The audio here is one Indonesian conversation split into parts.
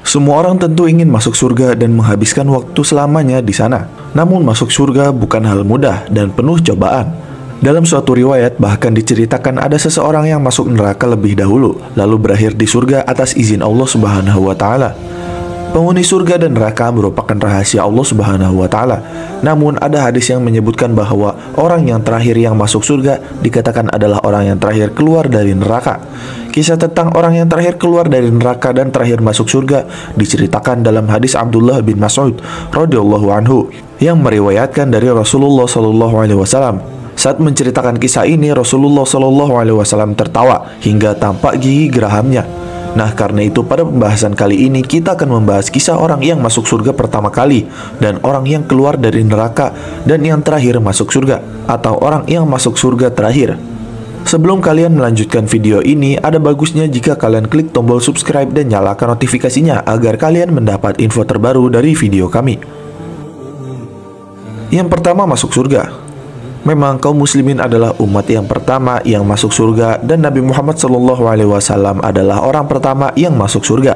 Semua orang tentu ingin masuk surga dan menghabiskan waktu selamanya di sana. Namun masuk surga bukan hal mudah dan penuh cobaan. Dalam suatu riwayat bahkan diceritakan ada seseorang yang masuk neraka lebih dahulu, lalu berakhir di surga atas izin Allah Subhanahu wa Ta'ala. Penghuni surga dan neraka merupakan rahasia Allah Subhanahu wa Ta'ala. Namun ada hadis yang menyebutkan bahwa orang yang terakhir yang masuk surga dikatakan adalah orang yang terakhir keluar dari neraka. Kisah tentang orang yang terakhir keluar dari neraka dan terakhir masuk surga diceritakan dalam hadis Abdullah bin Mas'ud radhiyallahu anhu yang meriwayatkan dari Rasulullah sallallahu alaihi wasallam. Saat menceritakan kisah ini, Rasulullah sallallahu alaihi wasallam tertawa hingga tampak gigi gerahamnya. Nah, karena itu pada pembahasan kali ini kita akan membahas kisah orang yang masuk surga pertama kali dan orang yang keluar dari neraka dan yang terakhir masuk surga atau orang yang masuk surga terakhir. Sebelum kalian melanjutkan video ini, ada bagusnya jika kalian klik tombol subscribe dan nyalakan notifikasinya agar kalian mendapat info terbaru dari video kami. Yang pertama, masuk surga. Memang kaum muslimin adalah umat yang pertama yang masuk surga dan Nabi Muhammad SAW adalah orang pertama yang masuk surga.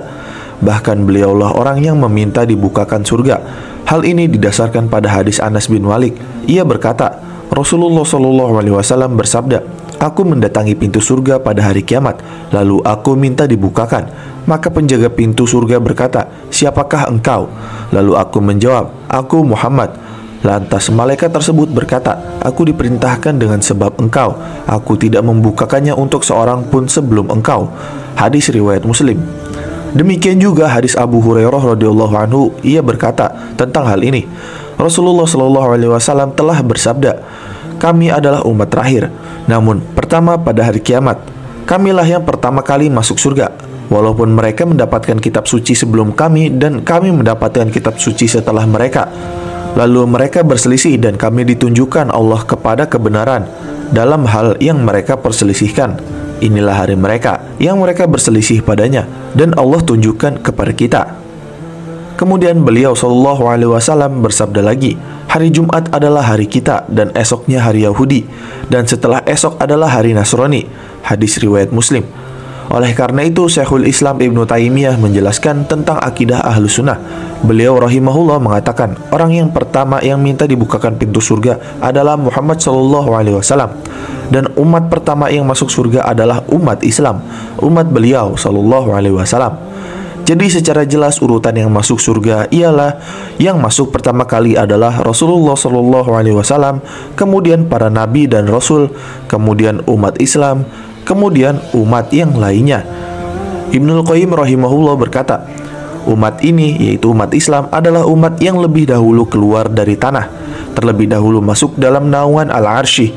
Bahkan beliaulah orang yang meminta dibukakan surga. Hal ini didasarkan pada hadis Anas bin Malik. Ia berkata, Rasulullah SAW bersabda, "Aku mendatangi pintu surga pada hari kiamat, lalu aku minta dibukakan. Maka penjaga pintu surga berkata, 'Siapakah engkau?' Lalu aku menjawab, 'Aku Muhammad.' Lantas malaikat tersebut berkata, 'Aku diperintahkan dengan sebab engkau. Aku tidak membukakannya untuk seorang pun sebelum engkau.'" Hadis riwayat Muslim. Demikian juga hadis Abu Hurairah radhiyallahu anhu, ia berkata tentang hal ini, Rasulullah shallallahu alaihi wasallam telah bersabda, "Kami adalah umat terakhir, namun pertama pada hari kiamat. Kamilah yang pertama kali masuk surga. Walaupun mereka mendapatkan kitab suci sebelum kami dan kami mendapatkan kitab suci setelah mereka. Lalu mereka berselisih dan kami ditunjukkan Allah kepada kebenaran dalam hal yang mereka perselisihkan. Inilah hari mereka yang mereka berselisih padanya dan Allah tunjukkan kepada kita." Kemudian beliau sallallahu alaihi wasallam bersabda lagi, "Hari Jumat adalah hari kita dan esoknya hari Yahudi dan setelah esok adalah hari Nasrani." Hadis riwayat Muslim. Oleh karena itu, Syekhul Islam Ibnu Taimiyah menjelaskan tentang akidah Ahlus Sunnah. Beliau rahimahullah mengatakan, orang yang pertama yang minta dibukakan pintu surga adalah Muhammad sallallahu alaihi wasallam dan umat pertama yang masuk surga adalah umat Islam, umat beliau sallallahu alaihi wasallam. Jadi secara jelas urutan yang masuk surga ialah yang masuk pertama kali adalah Rasulullah sallallahu alaihi wasallam, kemudian para nabi dan rasul, kemudian umat Islam, kemudian umat yang lainnya. Ibnul Qayyim rahimahullah berkata, umat ini, yaitu umat Islam, adalah umat yang lebih dahulu keluar dari tanah, terlebih dahulu masuk dalam naungan al-arsy,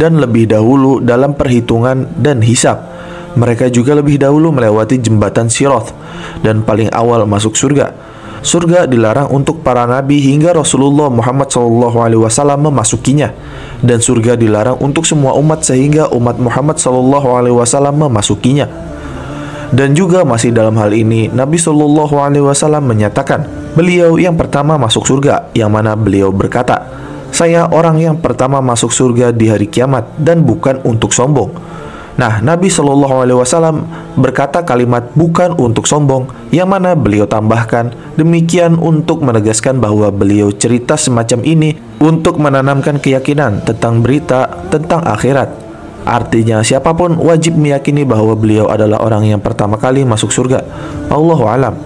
dan lebih dahulu dalam perhitungan dan hisab. Mereka juga lebih dahulu melewati jembatan Sirat dan paling awal masuk surga. Surga dilarang untuk para nabi hingga Rasulullah Muhammad SAW memasukinya, dan surga dilarang untuk semua umat sehingga umat Muhammad SAW memasukinya. Dan juga masih dalam hal ini Nabi SAW menyatakan beliau yang pertama masuk surga, yang mana beliau berkata, "Saya orang yang pertama masuk surga di hari kiamat dan bukan untuk sombong." Nah, Nabi SAW berkata kalimat bukan untuk sombong, yang mana beliau tambahkan demikian untuk menegaskan bahwa beliau cerita semacam ini untuk menanamkan keyakinan tentang berita tentang akhirat. Artinya siapapun wajib meyakini bahwa beliau adalah orang yang pertama kali masuk surga. Allahu a'lam.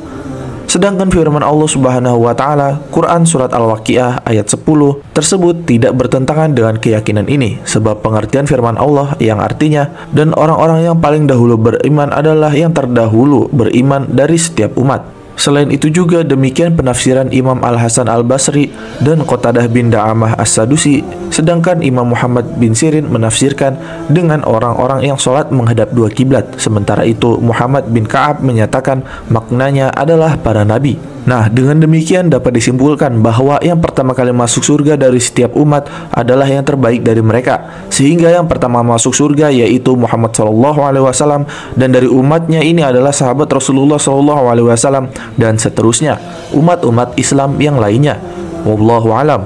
Sedangkan firman Allah Subhanahu wa Ta'ala, Quran Surat Al-Waqiah ayat 10 tersebut tidak bertentangan dengan keyakinan ini, sebab pengertian firman Allah yang artinya, dan orang-orang yang paling dahulu beriman adalah yang terdahulu beriman dari setiap umat. Selain itu juga demikian penafsiran Imam Al-Hasan Al-Basri dan Qatadah bin Da'amah As-Sadusi, sedangkan Imam Muhammad bin Sirin menafsirkan dengan orang-orang yang sholat menghadap dua kiblat. Sementara itu Muhammad bin Ka'ab menyatakan maknanya adalah para nabi. Nah, dengan demikian dapat disimpulkan bahwa yang pertama kali masuk surga dari setiap umat adalah yang terbaik dari mereka, sehingga yang pertama masuk surga yaitu Muhammad SAW, dan dari umatnya ini adalah sahabat Rasulullah SAW, dan seterusnya umat-umat Islam yang lainnya. Wallahu alam.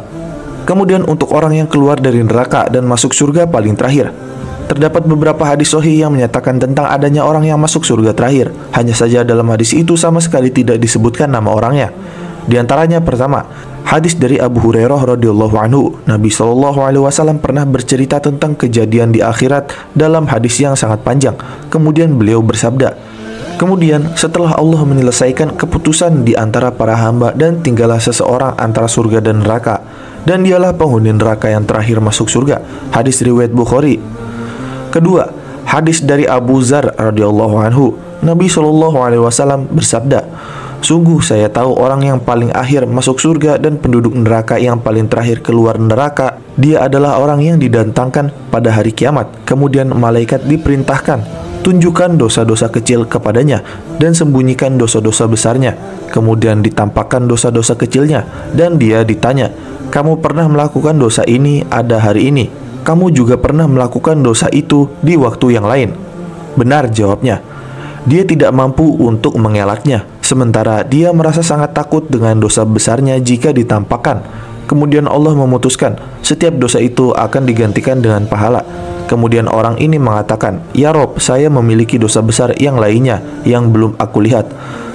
Kemudian untuk orang yang keluar dari neraka dan masuk surga paling terakhir, Terdapat beberapa hadis sahih yang menyatakan tentang adanya orang yang masuk surga terakhir. Hanya saja dalam hadis itu sama sekali tidak disebutkan nama orangnya. Di antaranya pertama, hadis dari Abu Hurairah radhiyallahu anhu. Nabi Shallallahu alaihi wasallam pernah bercerita tentang kejadian di akhirat dalam hadis yang sangat panjang. Kemudian beliau bersabda, "Kemudian setelah Allah menyelesaikan keputusan di antara para hamba dan tinggallah seseorang antara surga dan neraka, dan dialah penghuni neraka yang terakhir masuk surga." Hadis riwayat Bukhari. Kedua, hadis dari Abu Dzar radhiyallahu anhu. Nabi Shallallahu alaihi wasallam bersabda, "Sungguh saya tahu orang yang paling akhir masuk surga dan penduduk neraka yang paling terakhir keluar neraka. Dia adalah orang yang didatangkan pada hari kiamat. Kemudian malaikat diperintahkan, tunjukkan dosa-dosa kecil kepadanya dan sembunyikan dosa-dosa besarnya. Kemudian ditampakkan dosa-dosa kecilnya dan dia ditanya, kamu pernah melakukan dosa ini ada hari ini? Kamu juga pernah melakukan dosa itu di waktu yang lain?" Benar jawabnya. Dia tidak mampu untuk mengelaknya, sementara dia merasa sangat takut dengan dosa besarnya jika ditampakkan. Kemudian Allah memutuskan, setiap dosa itu akan digantikan dengan pahala. Kemudian orang ini mengatakan, "Ya Rob, saya memiliki dosa besar yang lainnya yang belum aku lihat."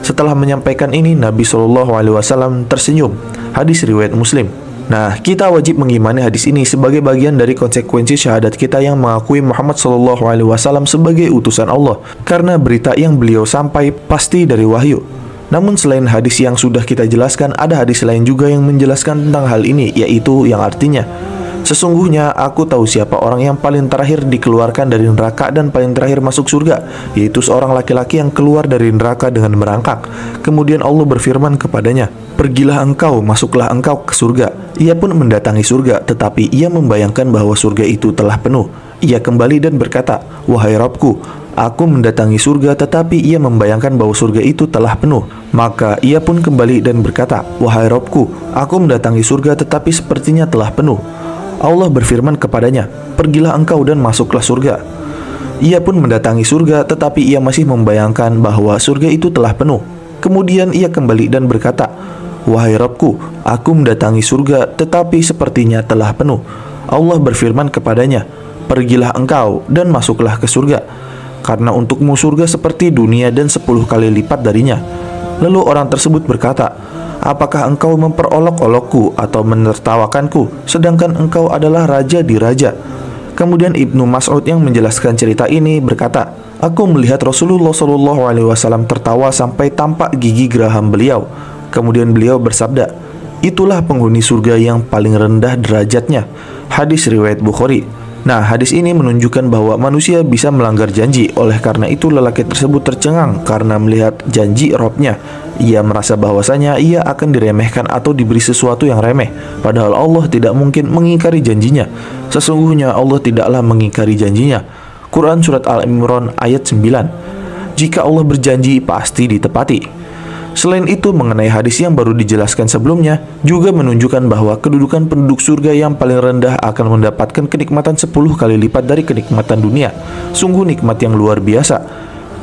Setelah menyampaikan ini, Nabi Shallallahu alaihi wasallam tersenyum. Hadis riwayat Muslim. Nah, kita wajib mengimani hadis ini sebagai bagian dari konsekuensi syahadat kita yang mengakui Muhammad Shallallahu alaihi wasallam sebagai utusan Allah, karena berita yang beliau sampai pasti dari wahyu. Namun selain hadis yang sudah kita jelaskan, ada hadis lain juga yang menjelaskan tentang hal ini, yaitu yang artinya, sesungguhnya aku tahu siapa orang yang paling terakhir dikeluarkan dari neraka dan paling terakhir masuk surga, yaitu seorang laki-laki yang keluar dari neraka dengan merangkak. Kemudian Allah berfirman kepadanya, pergilah engkau, masuklah engkau ke surga. Ia pun mendatangi surga, tetapi ia membayangkan bahwa surga itu telah penuh. Ia kembali dan berkata, wahai Rabbku, aku mendatangi surga, tetapi ia membayangkan bahwa surga itu telah penuh. Maka ia pun kembali dan berkata, wahai Rabbku, aku mendatangi surga, tetapi sepertinya telah penuh. Allah berfirman kepadanya, pergilah engkau dan masuklah surga. Ia pun mendatangi surga, tetapi ia masih membayangkan bahwa surga itu telah penuh. Kemudian ia kembali dan berkata, wahai Rabbku, aku mendatangi surga, tetapi sepertinya telah penuh. Allah berfirman kepadanya, pergilah engkau dan masuklah ke surga, karena untukmu surga seperti dunia dan 10 kali lipat darinya. Lalu orang tersebut berkata, apakah engkau memperolok-olokku atau menertawakanku, sedangkan engkau adalah raja di raja? Kemudian Ibnu Mas'ud yang menjelaskan cerita ini berkata, aku melihat Rasulullah SAW tertawa sampai tampak gigi geraham beliau. Kemudian beliau bersabda, itulah penghuni surga yang paling rendah derajatnya. Hadis riwayat Bukhari. Nah, hadis ini menunjukkan bahwa manusia bisa melanggar janji. Oleh karena itu lelaki tersebut tercengang karena melihat janji Robnya. Ia merasa bahwasanya ia akan diremehkan atau diberi sesuatu yang remeh, padahal Allah tidak mungkin mengingkari janjinya. Sesungguhnya Allah tidaklah mengingkari janjinya. Quran Surat Al-Imran ayat 9. Jika Allah berjanji, pasti ditepati. Selain itu, mengenai hadis yang baru dijelaskan sebelumnya, juga menunjukkan bahwa kedudukan penduduk surga yang paling rendah akan mendapatkan kenikmatan 10 kali lipat dari kenikmatan dunia. Sungguh nikmat yang luar biasa.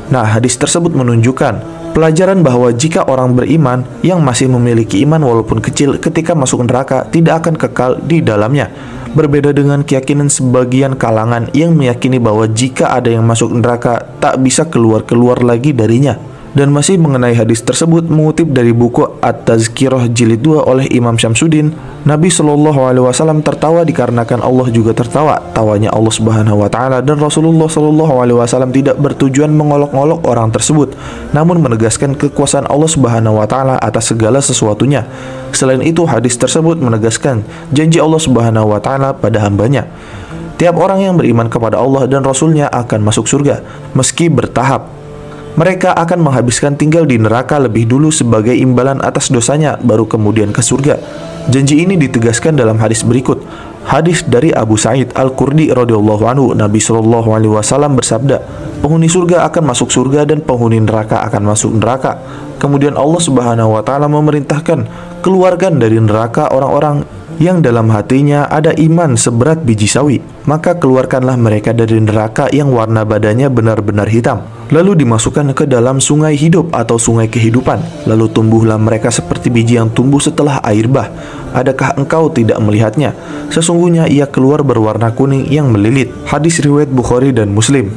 Nah, hadis tersebut menunjukkan pelajaran bahwa jika orang beriman yang masih memiliki iman walaupun kecil ketika masuk neraka tidak akan kekal di dalamnya. Berbeda dengan keyakinan sebagian kalangan yang meyakini bahwa jika ada yang masuk neraka tak bisa keluar-keluar lagi darinya. Dan masih mengenai hadis tersebut, mengutip dari buku At-Tazkirah Jilid 2 oleh Imam Syamsuddin, Nabi Shallallahu alaihi wasallam tertawa dikarenakan Allah juga tertawa. Tawanya Allah Subhanahu wa taala dan Rasulullah Shallallahu alaihi wasallam tidak bertujuan mengolok-olok orang tersebut, namun menegaskan kekuasaan Allah Subhanahu wa taala atas segala sesuatunya. Selain itu, hadis tersebut menegaskan janji Allah Subhanahu wa taala pada hambanya. Tiap orang yang beriman kepada Allah dan Rasulnya akan masuk surga, meski bertahap. Mereka akan menghabiskan tinggal di neraka lebih dulu sebagai imbalan atas dosanya, baru kemudian ke surga. Janji ini ditegaskan dalam hadis berikut. Hadis dari Abu Sa'id Al-Khudri radhiyallahu anhu, Nabi Shallallahu alaihi wasallam bersabda, penghuni surga akan masuk surga dan penghuni neraka akan masuk neraka. Kemudian Allah Subhanahu wa taala memerintahkan, keluarkan dari neraka orang-orang yang dalam hatinya ada iman seberat biji sawi. Maka keluarkanlah mereka dari neraka yang warna badannya benar-benar hitam. lalu dimasukkan ke dalam sungai hidup atau sungai kehidupan. Lalu tumbuhlah mereka seperti biji yang tumbuh setelah air bah. Adakah engkau tidak melihatnya? Sesungguhnya ia keluar berwarna kuning yang melilit. Hadis riwayat Bukhari dan Muslim.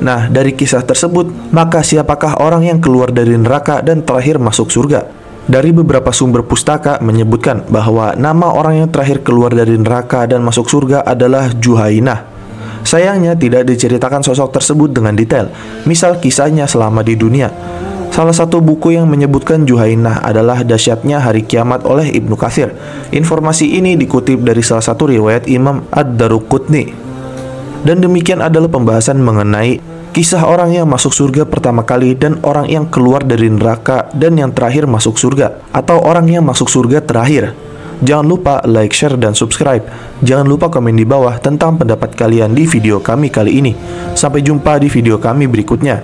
Nah, dari kisah tersebut, maka siapakah orang yang keluar dari neraka dan terakhir masuk surga? Dari beberapa sumber pustaka menyebutkan bahwa nama orang yang terakhir keluar dari neraka dan masuk surga adalah Juhainah. Sayangnya tidak diceritakan sosok tersebut dengan detail, misal kisahnya selama di dunia. Salah satu buku yang menyebutkan Juhainah adalah Dahsyatnya Hari Kiamat oleh Ibnu Katsir. Informasi ini dikutip dari salah satu riwayat Imam Ad-Daruqutni. Dan demikian adalah pembahasan mengenai kisah orang yang masuk surga pertama kali dan orang yang keluar dari neraka dan yang terakhir masuk surga, atau orang yang masuk surga terakhir. Jangan lupa like, share, dan subscribe. Jangan lupa komen di bawah tentang pendapat kalian di video kami kali ini. Sampai jumpa di video kami berikutnya.